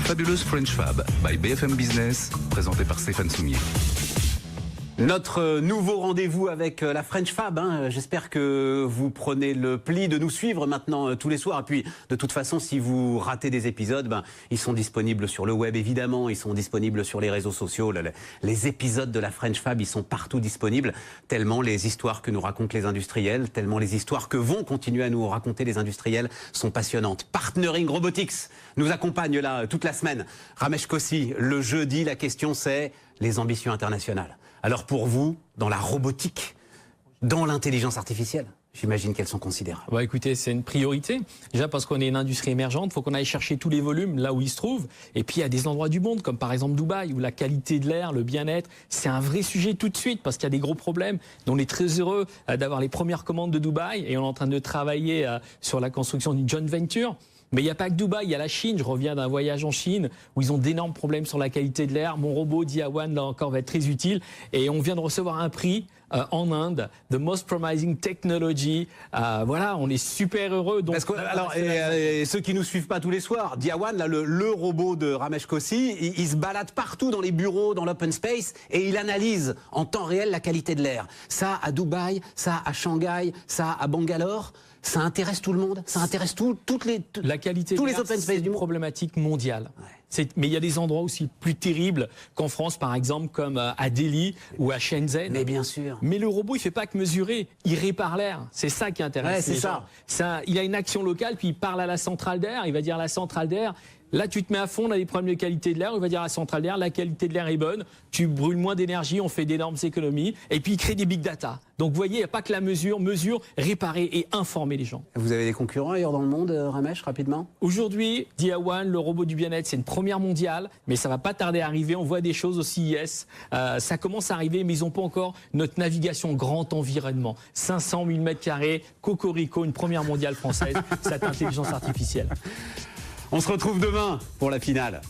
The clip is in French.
Fabuleuse French Fab by BFM Business, présenté par Stéphane Soumier. Notre nouveau rendez-vous avec la French Fab, j'espère que vous prenez le pli de nous suivre maintenant tous les soirs. Et puis, de toute façon, si vous ratez des épisodes, ils sont disponibles sur le web, évidemment. Ils sont disponibles sur les réseaux sociaux. Les épisodes de la French Fab, ils sont partout disponibles. Tellement les histoires que nous racontent les industriels, tellement les histoires que vont continuer à nous raconter les industriels sont passionnantes. Partnering Robotics nous accompagne là toute la semaine. Ramesh Kossi, le jeudi, la question c'est les ambitions internationales. Alors pour vous, dans la robotique, dans l'intelligence artificielle, j'imagine qu'elles sont considérables. Bah écoutez, c'est une priorité. Déjà parce qu'on est une industrie émergente, il faut qu'on aille chercher tous les volumes là où ils se trouvent. Et puis il y a des endroits du monde, comme par exemple Dubaï, où la qualité de l'air, le bien-être, c'est un vrai sujet tout de suite, parce qu'il y a des gros problèmes. On est très heureux d'avoir les premières commandes de Dubaï, et on est en train de travailler sur la construction d'une joint venture. Mais il n'y a pas que Dubaï, il y a la Chine. Je reviens d'un voyage en Chine où ils ont d'énormes problèmes sur la qualité de l'air. Mon robot Diawan, là encore, va être très utile. Et on vient de recevoir un prix en Inde, The Most Promising Technology. Voilà, on est super heureux. Donc, et ceux qui nous suivent pas tous les soirs, Diawan, là, le robot de Ramesh Kossi, il se balade partout dans les bureaux, dans l'open space, et il analyse en temps réel la qualité de l'air. Ça à Dubaï, ça à Shanghai, ça à Bangalore. Ça intéresse tout le monde, ça intéresse la qualité tous de les open space du monde. C'est une problématique mondiale. Ouais. Mais il y a des endroits aussi plus terribles qu'en France, par exemple, comme à Delhi ou à Shenzhen. Mais bien sûr. Mais le robot, il fait pas que mesurer, il répare l'air. C'est ça qui intéresse les gens. Il a une action locale, puis il parle à la centrale d'air. Il va dire à la centrale d'air, là, tu te mets à fond, on a des problèmes de qualité de l'air. Il va dire à la centrale d'air, la qualité de l'air est bonne, tu brûles moins d'énergie, on fait d'énormes économies. Et puis, il crée des big data. Donc, vous voyez, il n'y a pas que la mesure, réparer et informer les gens. Vous avez des concurrents ailleurs dans le monde, Ramesh, rapidement? Aujourd'hui, Diawan, le robot du bien-être, c'est une première mondiale, mais ça va pas tarder à arriver. On voit des choses au CES. Ça commence à arriver, mais ils n'ont pas encore notre navigation grand environnement. 500 000 m², Cocorico, une première mondiale française, cette intelligence artificielle. On se retrouve demain pour la finale.